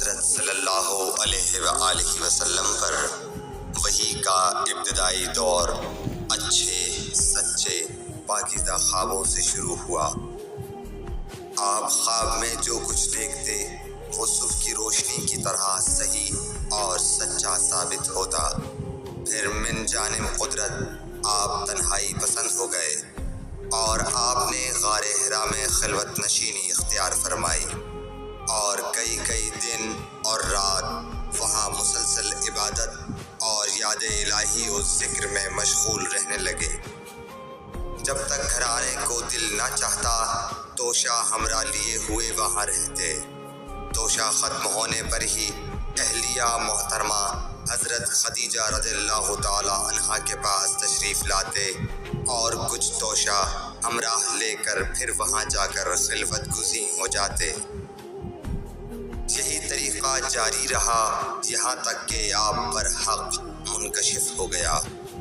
حضرت صلی اللہ علیہ وآلہ وسلم پر وحی کا ابتدائی دور اچھے سچے پاکیزہ خوابوں سے شروع ہوا۔ آپ خواب میں جو کچھ دیکھتے وہ صبح کی روشنی کی طرح صحیح اور سچا ثابت ہوتا۔ پھر من جانب قدرت آپ تنہائی پسند ہو گئے اور آپ نے غار حرا میں خلوت نشینی اختیار فرمائی اور کئی دن اور رات وہاں مسلسل عبادت اور یاد الہی و ذکر میں مشغول رہنے لگے۔ جب تک گھر آنے کو دل نہ چاہتا توشہ ہمراہ لیے ہوئے وہاں رہتے۔ توشہ ختم ہونے پر ہی اہلیہ محترمہ حضرت خدیجہ رضی اللہ تعالی عنہا کے پاس تشریف لاتے اور کچھ توشہ ہمراہ لے کر پھر وہاں جا کر خلوت گزین ہو جاتے۔ یہی طریقہ جاری رہا یہاں تک کہ آپ پر حق منکشف ہو گیا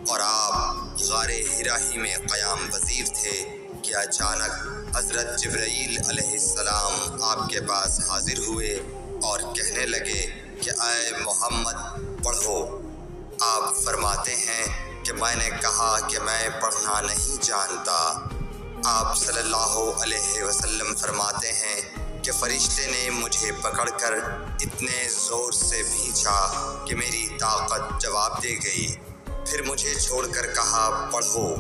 اور آپ غار حرا ہی میں قیام پذیر تھے کہ اچانک حضرت جبرائیل علیہ السلام آپ کے پاس حاضر ہوئے اور کہنے لگے کہ اے محمد پڑھو۔ آپ فرماتے ہیں کہ میں نے کہا کہ میں پڑھنا نہیں جانتا۔ آپ صلی اللہ علیہ وسلم فرماتے ہیں کہ فرشتے نے مجھے پکڑ کر اتنے زور سے بھینچا کہ میری طاقت جواب دے گئی۔ پھر مجھے چھوڑ کر کہا پڑھو۔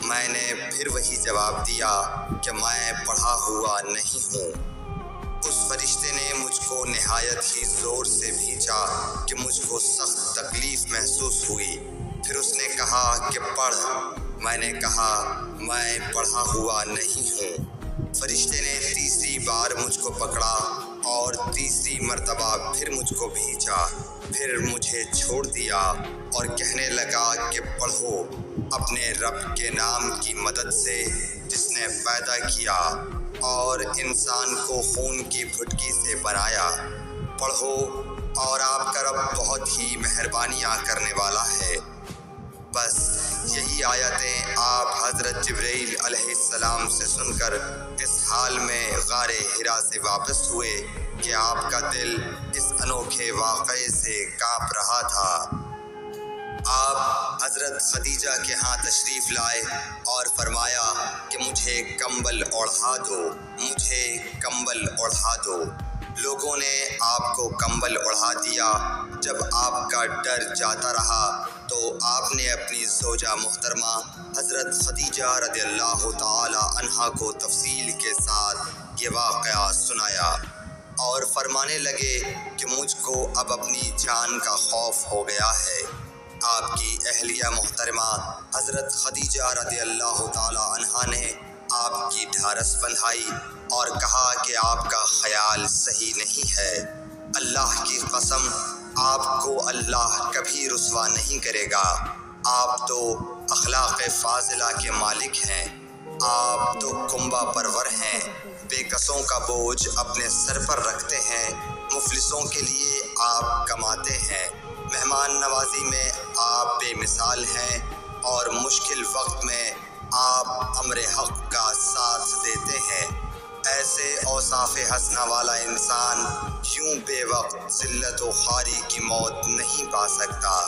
میں نے پھر وہی جواب دیا کہ میں پڑھا ہوا نہیں ہوں۔ اس فرشتے نے مجھ کو نہایت ہی زور سے بھینچا کہ مجھ کو سخت تکلیف محسوس ہوئی۔ پھر اس نے کہا کہ پڑھ۔ میں نے کہا میں پڑھا ہوا نہیں ہوں۔ فرشتے نے تیسری بار مجھ کو پکڑا اور تیسری مرتبہ پھر مجھ کو بھینچا۔ پھر مجھے چھوڑ دیا اور کہنے لگا کہ پڑھو اپنے رب کے نام کی مدد سے جس نے پیدا کیا اور انسان کو خون کی پھٹکی سے بنایا۔ پڑھو اور آپ کا رب بہت ہی مہربانیاں کرنے والا ہے۔ بس یہی آیتیں آپ حضرت جبرائیل علیہ السلام سے سن کر اس حال میں غار حرا سے واپس ہوئے کہ آپ کا دل اس انوکھے واقعے سے کانپ رہا تھا۔ آپ حضرت خدیجہ کے ہاں تشریف لائے اور فرمایا کہ مجھے کمبل اوڑھا دو، مجھے کمبل اوڑھا دو۔ لوگوں نے آپ کو کمبل اوڑھا دیا۔ جب آپ کا ڈر جاتا رہا تو آپ نے اپنی زوجہ محترمہ حضرت خدیجہ رضی اللہ تعالی عنہا کو تفصیل کے ساتھ یہ واقعہ سنایا اور فرمانے لگے کہ مجھ کو اب اپنی جان کا خوف ہو گیا ہے۔ آپ کی اہلیہ محترمہ حضرت خدیجہ رضی اللہ تعالی عنہا نے آپ کی ڈھارس بندھائی اور کہا کہ آپ کا خیال صحیح نہیں ہے۔ اللہ کی قسم آپ کو اللہ کبھی رسوا نہیں کرے گا۔ آپ تو اخلاق فاضلہ کے مالک ہیں۔ آپ تو کنبہ پرور ہیں، بے کسوں کا بوجھ اپنے سر پر رکھتے ہیں، مفلسوں کے لیے آپ کماتے ہیں، مہمان نوازی میں آپ بے مثال ہیں اور مشکل وقت میں آپ امر حق کا ساتھ دیتے ہیں۔ ایسے اوصاف حسنہ والا انسان یوں بے وقت ذلت و خواری کی موت نہیں پا سکتا۔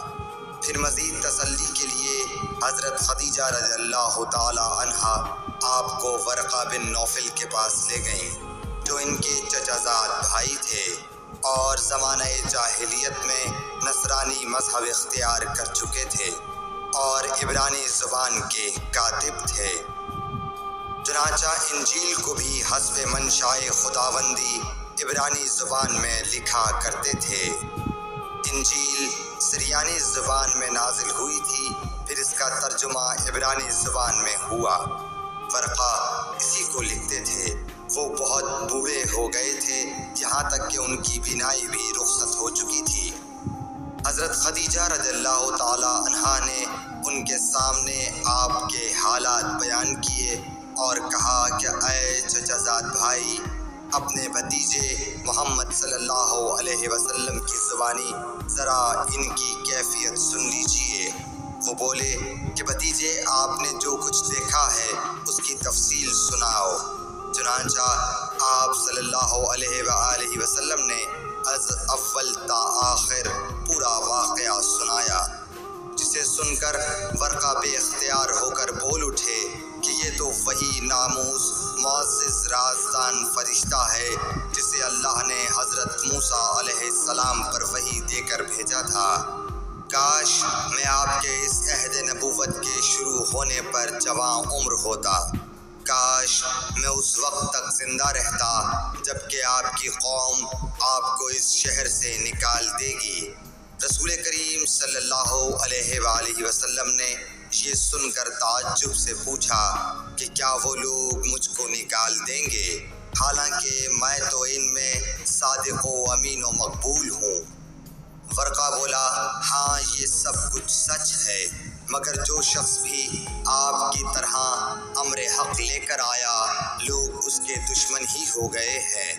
پھر مزید تسلی کے لیے حضرت خدیجہ رضی اللہ تعالی عنہا آپ کو ورقہ بن نوفل کے پاس لے گئیں جو ان کے چچا زاد بھائی تھے اور زمانہ جاہلیت میں نصرانی مذہب اختیار کر چکے تھے اور عبرانی زبان کے کاتب تھے۔ چنانچہ انجیل کو بھی حسب منشائے خداوندی عبرانی زبان میں لکھا کرتے تھے۔ انجیل سریانی زبان میں نازل ہوئی تھی، پھر اس کا ترجمہ عبرانی زبان میں ہوا۔ ورقہ اسی کو لکھتے تھے۔ وہ بہت بوڑھے ہو گئے تھے، یہاں تک کہ ان کی بینائی بھی رخصت ہو چکی تھی۔ حضرت خدیجہ رضی اللہ تعالی عنہا نے ان کے سامنے آپ کے حالات بیان کیے اور کہا کہ اے چچا زاد بھائی، اپنے بھتیجے محمد صلی اللہ علیہ وسلم کی زبانی ذرا ان کی کیفیت سن لیجئے۔ وہ بولے کہ بھتیجے آپ نے جو کچھ دیکھا ہے اس کی تفصیل سناؤ۔ چنانچہ آپ صلی اللہ علیہ وآلہ وسلم نے از سنایا، جسے سن کر ورقہ بے اختیار ہو کر بول اٹھے کہ یہ تو وہی ناموس معزز رازدان فرشتہ ہے جسے اللہ نے حضرت موسیٰ علیہ السلام پر وحی دے کر بھیجا تھا۔ کاش میں آپ کے اس عہد نبوت کے شروع ہونے پر جواں عمر ہوتا، کاش میں اس وقت تک زندہ رہتا جب کہ آپ کی قوم آپ کو اس شہر سے نکال دے گی۔ رسول کریم صلی اللہ علیہ وآلہ وسلم نے یہ سن کر تعجب سے پوچھا کہ کیا وہ لوگ مجھ کو نکال دیں گے، حالانکہ میں تو ان میں صادق و امین و مقبول ہوں؟ ورقہ بولا، ہاں یہ سب کچھ سچ ہے، مگر جو شخص بھی آپ کی طرح امر حق لے کر آیا لوگ اس کے دشمن ہی ہو گئے ہیں۔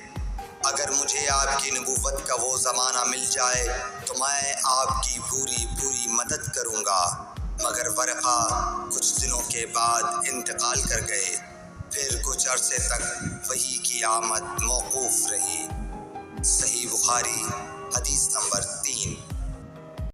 اگر مجھے آپ کی نبوت کا وہ زمانہ مل جائے تو میں آپ کی پوری مدد کروں گا۔ مگر ورقہ کچھ دنوں کے بعد انتقال کر گئے، پھر کچھ عرصے تک وحی کی آمد موقوف رہی۔ صحیح بخاری